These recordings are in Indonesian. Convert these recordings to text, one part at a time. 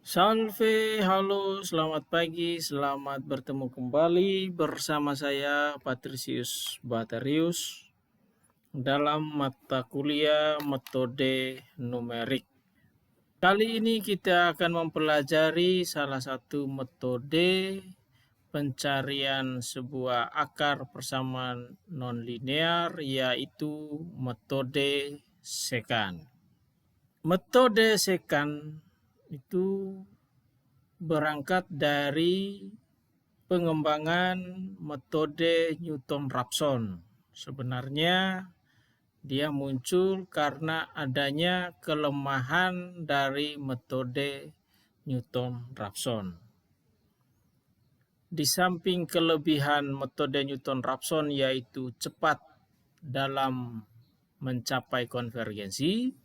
Salve, halo, selamat pagi, selamat bertemu kembali bersama saya Patricius Batarius dalam mata kuliah metode numerik. Kali ini kita akan mempelajari salah satu metode pencarian sebuah akar persamaan nonlinear, yaitu metode sekant. Metode sekant itu berangkat dari pengembangan metode Newton-Raphson. Sebenarnya dia muncul karena adanya kelemahan dari metode Newton-Raphson. Di samping kelebihan metode Newton-Raphson yaitu cepat dalam mencapai konvergensi,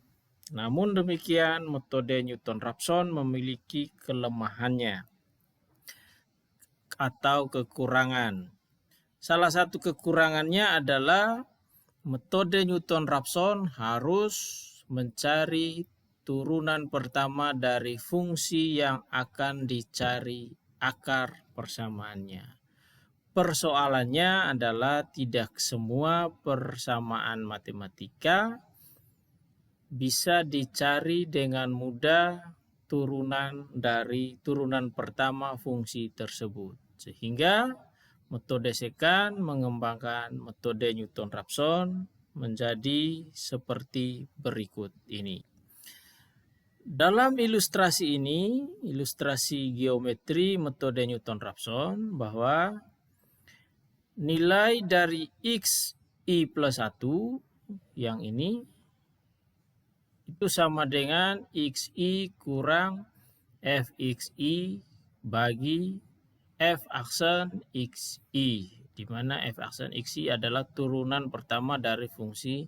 namun demikian metode Newton-Raphson memiliki kelemahannya atau kekurangan. Salah satu kekurangannya adalah metode Newton-Raphson harus mencari turunan pertama dari fungsi yang akan dicari akar persamaannya. Persoalannya adalah tidak semua persamaan matematika bisa dicari dengan mudah turunan pertama fungsi tersebut. Sehingga metode sekant mengembangkan metode Newton-Raphson menjadi seperti berikut ini. Dalam ilustrasi ini, ilustrasi geometri metode Newton-Raphson, bahwa nilai dari x i plus 1 yang ini itu sama dengan xi kurang fxi bagi f aksen xi, di mana f aksen xi adalah turunan pertama dari fungsi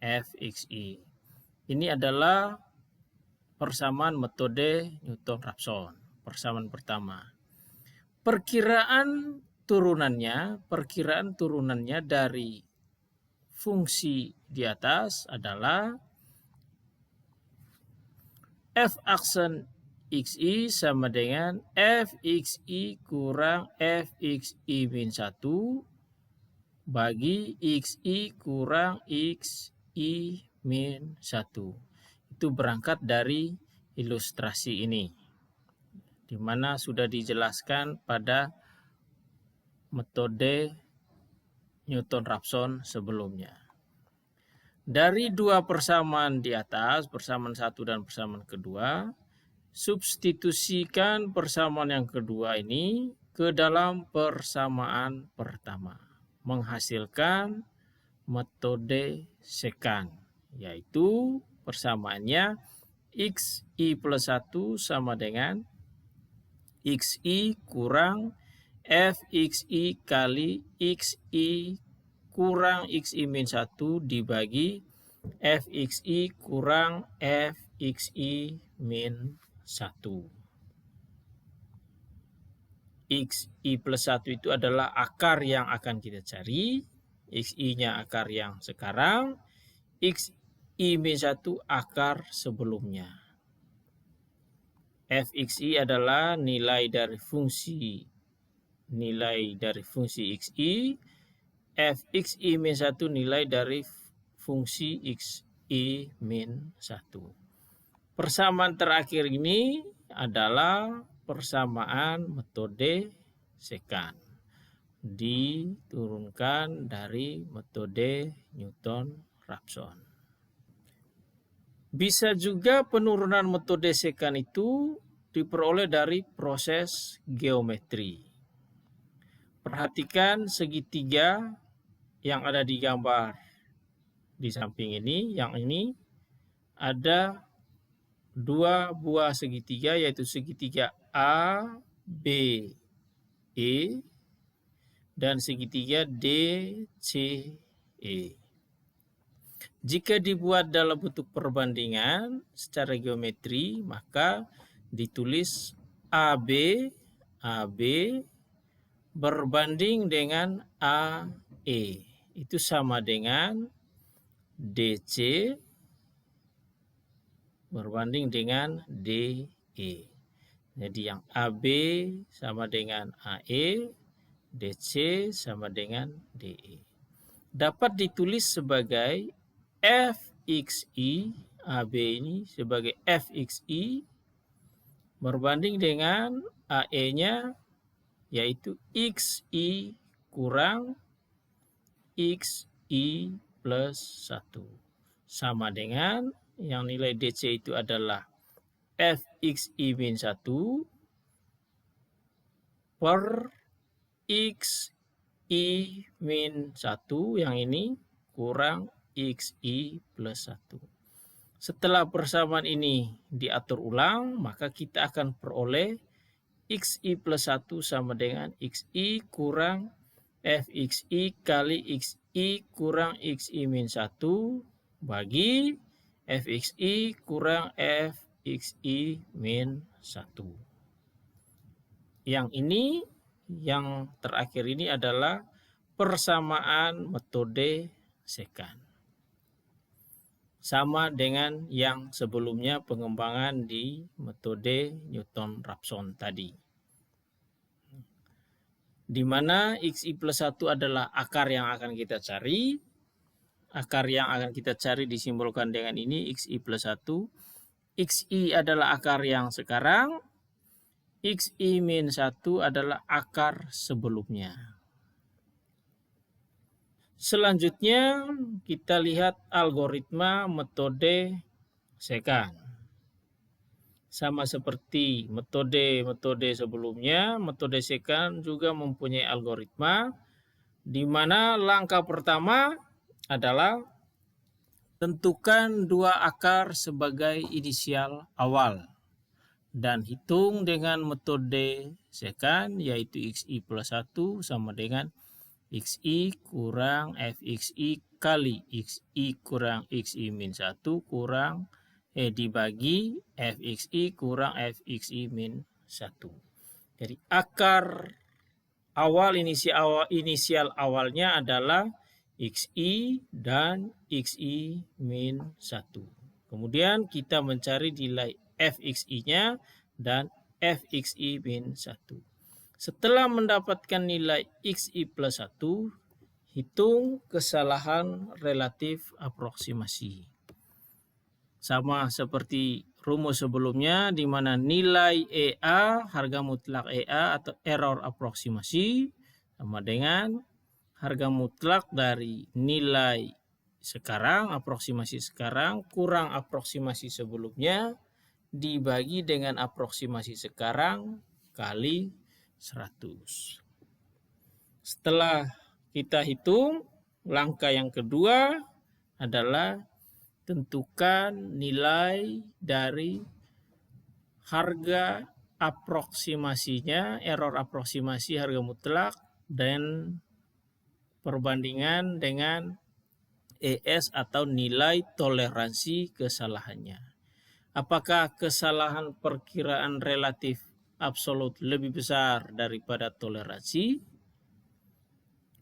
fxi. Ini adalah persamaan metode Newton-Raphson, persamaan pertama. Perkiraan turunannya dari fungsi di atas adalah f aksen xi sama dengan fxi kurang fxi min 1 bagi xi kurang xi min 1. Itu berangkat dari ilustrasi ini, di mana sudah dijelaskan pada metode Newton-Raphson sebelumnya. Dari dua persamaan di atas, persamaan 1 dan persamaan kedua, substitusikan persamaan yang kedua ini ke dalam persamaan pertama, menghasilkan metode sekant, yaitu persamaannya xi plus 1 sama dengan xi kurang fxi kali xi kurang xi min 1 dibagi fxi kurang fxi min 1. Xi plus 1 itu adalah akar yang akan kita cari, xi-nya akar yang sekarang, xi min 1 akar sebelumnya. Fxi adalah nilai dari fungsi xi, fxi min 1 nilai dari fungsi xi min 1. Persamaan terakhir ini adalah persamaan metode sekant, diturunkan dari metode Newton-Raphson. Bisa juga penurunan metode sekant itu diperoleh dari proses geometri. Perhatikan segitiga yang ada di gambar di samping ini. Yang ini ada dua buah segitiga, yaitu segitiga A, B, E, dan segitiga D, C, E. Jika dibuat dalam bentuk perbandingan secara geometri, maka ditulis AB berbanding dengan AE. Itu sama dengan DC berbanding dengan DE. Jadi yang AB sama dengan AE, DC sama dengan DE. Dapat ditulis sebagai FXI, AB ini sebagai FXI berbanding dengan AE-nya, yaitu XI kurang XI plus 1. Sama dengan yang nilai DC itu adalah FXI min 1 per XI min 1 yang ini kurang XI plus 1. Setelah persamaan ini diatur ulang, maka kita akan peroleh XI plus 1 sama dengan XI kurang FXI kali XI kurang XI min 1 bagi FXI kurang FXI min 1. Yang ini, yang terakhir ini adalah persamaan metode secant. Sama dengan yang sebelumnya pengembangan di metode Newton-Raphson tadi. Di mana XI plus 1 adalah akar yang akan kita cari. Akar yang akan kita cari disimbolkan dengan ini, XI plus 1. XI adalah akar yang sekarang. XI min 1 adalah akar sebelumnya. Selanjutnya kita lihat algoritma metode secant. Sama seperti metode sebelumnya, metode secant juga mempunyai algoritma di mana langkah pertama adalah tentukan dua akar sebagai inisial awal dan hitung dengan metode secant, yaitu XI plus 1 sama dengan XI kurang FXI kali XI kurang XI min 1 kurang dibagi FXI kurang FXI min 1. Jadi akar awal inisial awalnya adalah XI dan XI min 1. Kemudian kita mencari nilai FXI-nya dan FXI min 1. Setelah mendapatkan nilai XI plus 1, hitung kesalahan relatif aproksimasi. Sama seperti rumus sebelumnya, di mana nilai EA, harga mutlak EA atau error aproksimasi, sama dengan harga mutlak dari nilai sekarang, aproksimasi sekarang, kurang aproksimasi sebelumnya, dibagi dengan aproksimasi sekarang kali 100. Setelah kita hitung, langkah yang kedua adalah tentukan nilai dari harga aproksimasinya, error aproksimasi harga mutlak, dan perbandingan dengan ES atau nilai toleransi kesalahannya. Apakah kesalahan perkiraan relatif absolut lebih besar daripada toleransi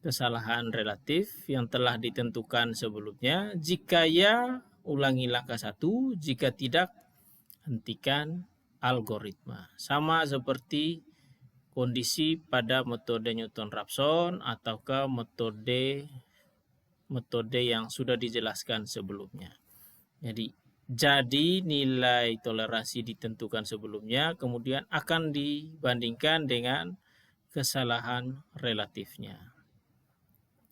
kesalahan relatif yang telah ditentukan sebelumnya? Jika ya, ulangi langkah 1. Jika tidak, hentikan algoritma. Sama seperti kondisi pada metode Newton-Raphson ataukah metode yang sudah dijelaskan sebelumnya. Jadi nilai toleransi ditentukan sebelumnya, kemudian akan dibandingkan dengan kesalahan relatifnya.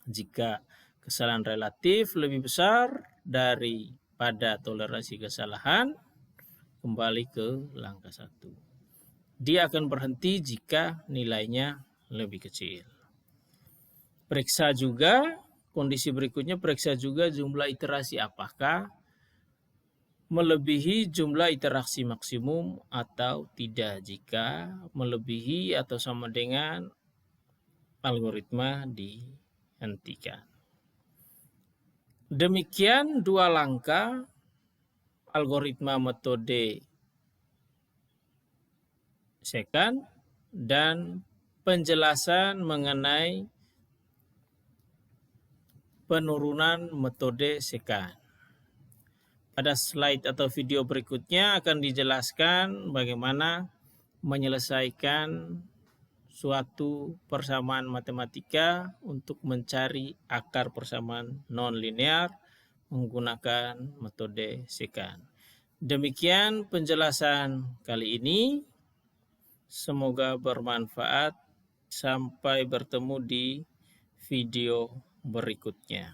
Jika kesalahan relatif lebih besar daripada toleransi kesalahan, kembali ke langkah 1. Dia akan berhenti jika nilainya lebih kecil. Periksa juga, kondisi berikutnya periksa juga jumlah iterasi apakah melebihi jumlah iterasi maksimum atau tidak. Jika melebihi atau sama dengan, algoritma dihentikan. Demikian dua langkah algoritma metode secant dan penjelasan mengenai penurunan metode secant. Pada slide atau video berikutnya akan dijelaskan bagaimana menyelesaikan suatu persamaan matematika untuk mencari akar persamaan non-linear menggunakan metode sekant. Demikian penjelasan kali ini. Semoga bermanfaat. Sampai bertemu di video berikutnya.